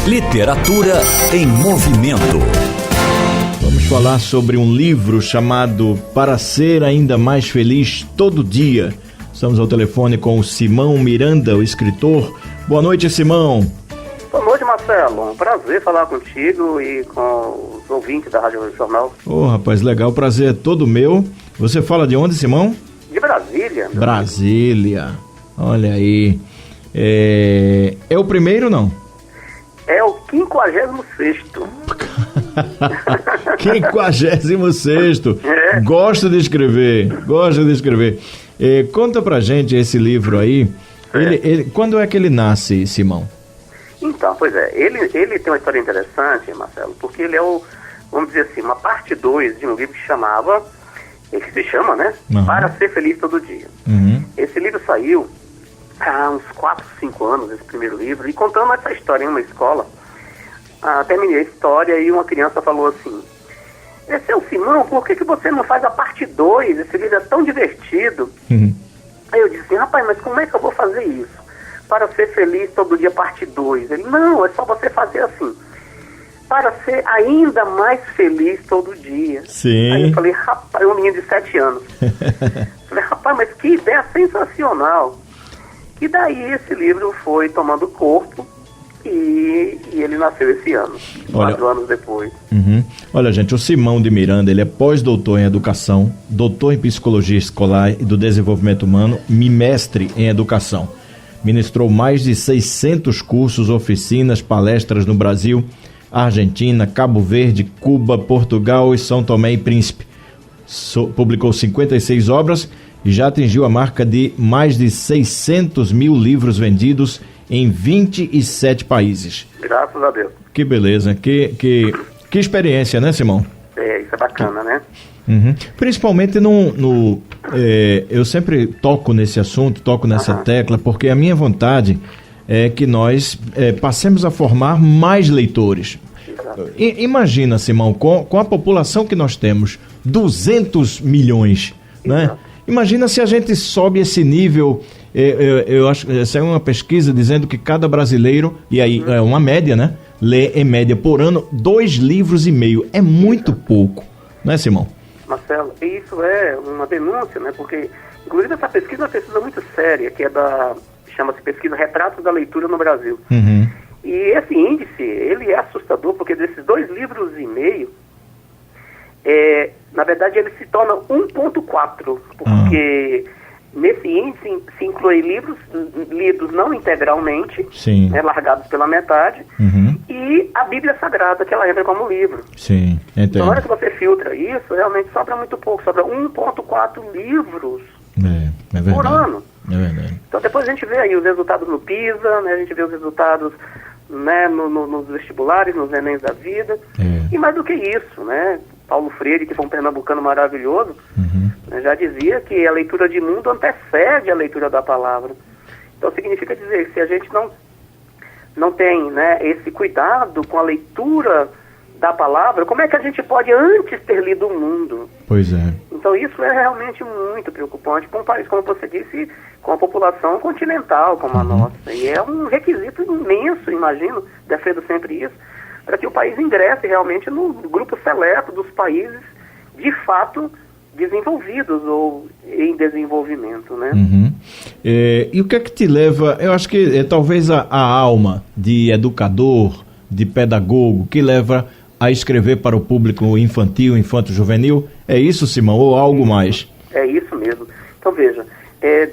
Literatura em Movimento. Vamos falar sobre um livro chamado Para Ser Ainda Mais Feliz Todo Dia. Estamos ao telefone com o Simão Miranda, o escritor. Boa noite, Simão. Boa noite, Marcelo. Um prazer falar contigo e com os ouvintes da Rádio Jornal. Rapaz, legal. O prazer é todo meu. Você fala de onde, Simão? De Brasília. Brasília. Olha aí. É o primeiro, não? É o 56º. 56º. Gosto de escrever. Conta pra gente esse livro aí. Quando é que ele nasce, Simão? Então, pois é. Ele tem uma história interessante, Marcelo, porque ele é vamos dizer assim, uma parte 2 de um livro que se chama, né? Uhum. Para Ser Feliz Todo Dia. Uhum. Esse livro saiu há uns 4, 5 anos, esse primeiro livro, e contando essa história em uma escola. Terminei a história e uma criança falou assim: seu Simão, por que você não faz a parte 2? Esse livro é tão divertido. Uhum. Aí eu disse assim: rapaz, mas como é que eu vou fazer isso? Para ser feliz todo dia, parte 2. Ele: não, é só você fazer assim: para ser ainda mais feliz todo dia. Sim. Aí eu falei: rapaz, um menino de 7 anos. Falei: rapaz, mas que ideia sensacional. E daí esse livro foi tomando corpo e ele nasceu esse ano, 4 anos depois. Uhum. Olha, gente, o Simão de Miranda, ele é pós-doutor em educação, doutor em psicologia escolar e do desenvolvimento humano e mestre em educação. Ministrou mais de 600 cursos, oficinas, palestras no Brasil, Argentina, Cabo Verde, Cuba, Portugal e São Tomé e Príncipe. Publicou 56 obras e já atingiu a marca de mais de 600 mil livros vendidos em 27 países. Graças a Deus. Que beleza, que experiência, né, Simão? Isso é bacana, né? Uhum. Principalmente eu sempre toco nesse assunto, toco nessa tecla, porque a minha vontade é que nós passemos a formar mais leitores. Imagina, Simão, com a população que nós temos, 200 milhões, né? Imagina se a gente sobe esse nível. Eu acho que essa é uma pesquisa dizendo que cada brasileiro, e aí é uma média, né? Lê em média por ano 2,5 livros. É muito pouco, né, Simão? Marcelo, isso é uma denúncia, né? Porque, inclusive, essa pesquisa é uma pesquisa muito séria, que chama-se Pesquisa Retratos da Leitura no Brasil. Uhum. E esse índice, ele é assustador, porque desses 2,5 livros, na verdade, ele se torna 1,4, porque nesse índice se inclui livros lidos não integralmente, né, largados pela metade, e a Bíblia Sagrada, que ela entra como livro. Sim, entendo. Então, na hora que você filtra isso, realmente sobra muito pouco, sobra 1,4 livros por ano. É verdade. Então, depois a gente vê aí os resultados no PISA, né, a gente vê os resultados, né, nos vestibulares, nos Enems da vida, e mais do que isso, né, Paulo Freire, que foi um pernambucano maravilhoso, né, já dizia que a leitura de mundo antecede a leitura da palavra. Então significa dizer que se a gente não tem, né, esse cuidado com a leitura da palavra, como é que a gente pode antes ter lido o mundo? Pois é. Então isso é realmente muito preocupante para um país, como você disse, com a população continental como a nossa. E é um requisito imenso, imagino, defendo sempre isso, para que o país ingresse realmente no grupo seleto dos países de fato desenvolvidos ou em desenvolvimento, né? E o que é que te leva, eu acho que talvez a alma de educador, de pedagogo, que leva a escrever para o público infantil, infanto-juvenil, é isso, Simão, ou algo mais? É isso mesmo. Então veja,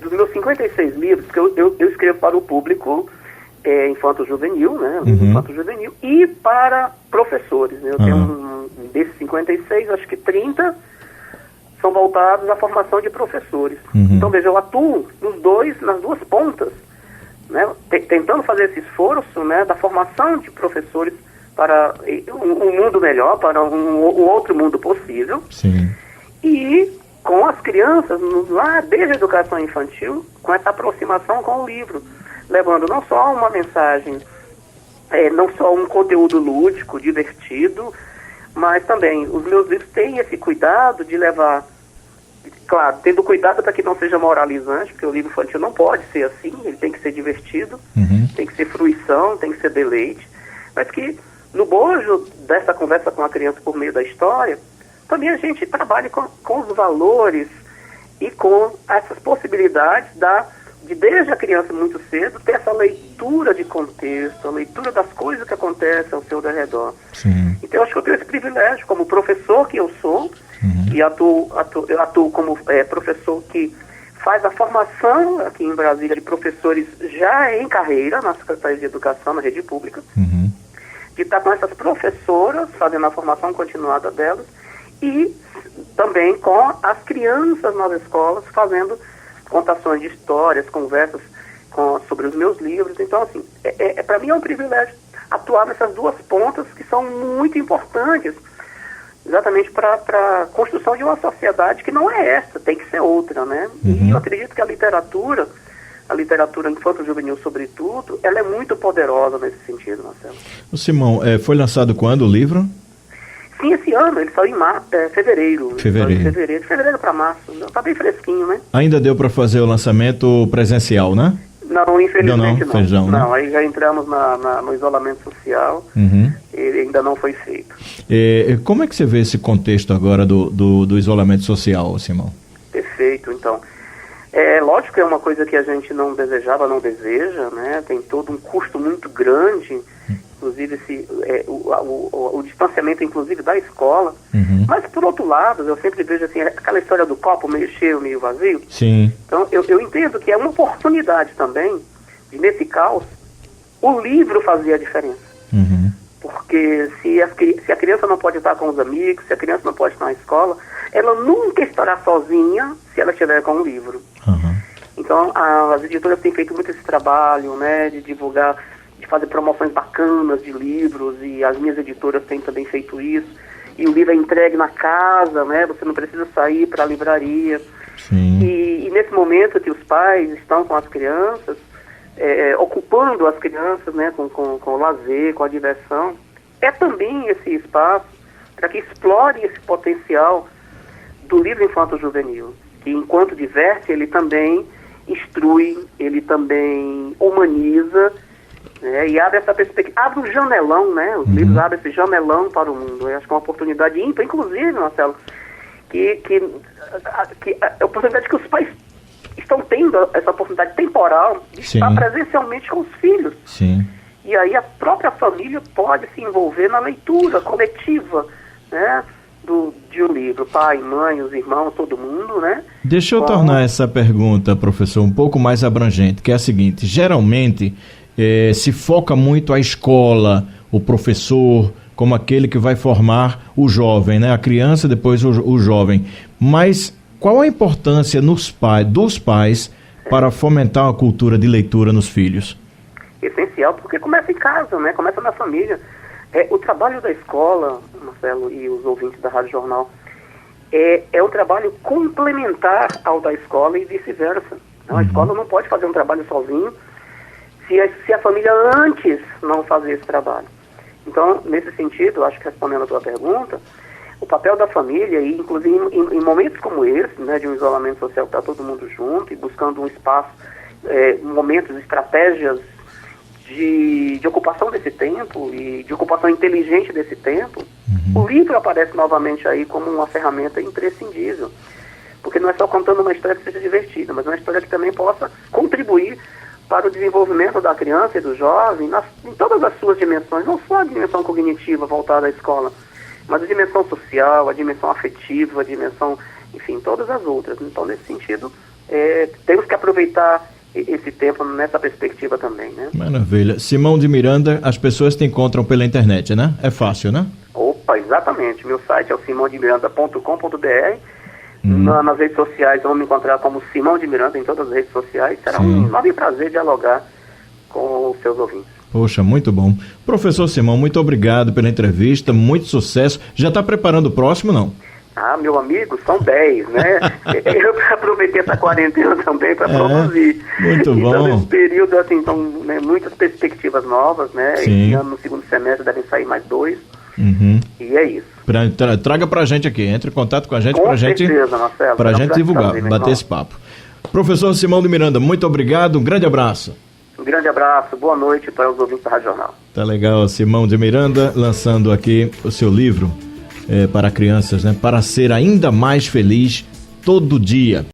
dos meus 56 livros, que eu escrevo para o público infanto-juvenil, né? Infanto-juvenil, e para professores, né? Eu tenho desses 56, acho que 30 são voltados à formação de professores. Então, veja, eu atuo nas duas pontas, né? Tentando fazer esse esforço, né, da formação de professores para um mundo melhor, para um outro mundo possível. Sim. E com as crianças, lá desde a educação infantil, com essa aproximação com o livro, levando não só uma mensagem, não só um conteúdo lúdico, divertido, mas também os meus livros têm esse cuidado de levar, claro, tendo cuidado para que não seja moralizante, porque o livro infantil não pode ser assim, ele tem que ser divertido, tem que ser fruição, tem que ser deleite, mas que no bojo dessa conversa com a criança por meio da história, também a gente trabalha com os valores e com essas possibilidades de desde a criança muito cedo ter essa leitura de contexto, a leitura das coisas que acontecem ao seu redor. Sim. Então eu acho que eu tenho esse privilégio como professor que eu sou, e eu atuo como professor que faz a formação aqui em Brasília de professores já em carreira na Secretaria de Educação, na rede pública, de estar com essas professoras fazendo a formação continuada delas e também com as crianças nas escolas fazendo contações de histórias, conversas sobre os meus livros. Então, assim, para mim é um privilégio atuar nessas duas pontas que são muito importantes, exatamente para a construção de uma sociedade que não é essa, tem que ser outra, né? E eu acredito que a literatura infanto-juvenil, sobretudo, ela é muito poderosa nesse sentido, Marcelo. O Simão, foi lançado quando o livro? Sim, esse ano, ele saiu em fevereiro. De fevereiro para março. Está bem fresquinho, né? Ainda deu para fazer o lançamento presencial, né? Não, infelizmente não. Feijão, né? Não, aí já entramos no isolamento social, ele ainda não foi feito. Como é que você vê esse contexto agora do isolamento social, Simão? Perfeito, então. Lógico que é uma coisa que a gente não desejava, não deseja, né? Tem todo um custo muito grande, inclusive o distanciamento, inclusive, da escola. Mas, por outro lado, eu sempre vejo assim, aquela história do copo meio cheio, meio vazio. Sim. Então, eu entendo que é uma oportunidade também, de nesse caos, o livro fazer a diferença. Porque se a criança não pode estar com os amigos, se a criança não pode estar na escola, ela nunca estará sozinha se ela estiver com um livro. Então, as editoras têm feito muito esse trabalho, né, de divulgar, de fazer promoções bacanas de livros, e as minhas editoras têm também feito isso. E o livro é entregue na casa, né, você não precisa sair para a livraria. Sim. E nesse momento que os pais estão com as crianças, ocupando as crianças, né, com o lazer, com a diversão, é também esse espaço para que explore esse potencial do livro infanto-juvenil, que enquanto diverte, ele também instrui, ele também humaniza, né, e abre essa perspectiva, abre um janelão, né, os livros abrem esse janelão para o mundo. Eu acho que é uma oportunidade ímpar, inclusive, Marcelo, que a oportunidade que os pais estão tendo, essa oportunidade temporal de estar presencialmente com os filhos. Sim. E aí a própria família pode se envolver na leitura coletiva, né, de um livro. Pai, mãe, os irmãos, todo mundo, né? Deixa eu tornar essa pergunta, professor, um pouco mais abrangente, que é a seguinte: geralmente se foca muito a escola, o professor, como aquele que vai formar o jovem, né? A criança, depois o jovem. Mas qual a importância dos pais para fomentar a cultura de leitura nos filhos? Essencial, porque começa em casa, né? Começa na família. O trabalho da escola, Marcelo, e os ouvintes da Rádio Jornal, é um trabalho complementar ao da escola e vice-versa. Então, a escola não pode fazer um trabalho sozinho se a família antes não fazer esse trabalho. Então, nesse sentido, acho que respondendo a tua pergunta, o papel da família, e inclusive em momentos como esse, né, de um isolamento social que está todo mundo junto e buscando um espaço, momentos, estratégias de ocupação desse tempo e de ocupação inteligente desse tempo, o livro aparece novamente aí como uma ferramenta imprescindível. Porque não é só contando uma história que seja divertida, mas uma história que também possa contribuir para o desenvolvimento da criança e do jovem em todas as suas dimensões, não só a dimensão cognitiva voltada à escola, mas a dimensão social, a dimensão afetiva, a dimensão, enfim, todas as outras. Então, nesse sentido, temos que aproveitar esse tempo nessa perspectiva também, né? Maravilha. Simão de Miranda, as pessoas te encontram pela internet, né? É fácil, né? Opa, exatamente. Meu site é o simãodemiranda.com.br. Nas redes sociais vão me encontrar como Simão de Miranda em todas as redes sociais. Será um enorme prazer dialogar com os seus ouvintes. Poxa, muito bom. Professor Simão, muito obrigado pela entrevista, muito sucesso. Já está preparando o próximo, não? Meu amigo, são 10, né? Eu aproveitei essa quarentena também para produzir. Muito bom. Então, nesse período, assim, então, né, muitas perspectivas novas, né? Esse ano, no segundo semestre, devem sair mais 2. E é isso. Traga pra gente aqui, entre em contato com a gente com certeza, Marcelo, pra gente divulgar, bater esse papo. Professor Simão de Miranda, muito obrigado, um grande abraço. Um grande abraço, boa noite para os ouvintes da Rádio Jornal. Tá legal, Simão de Miranda, lançando aqui o seu livro para crianças, né? Para ser ainda mais feliz todo dia.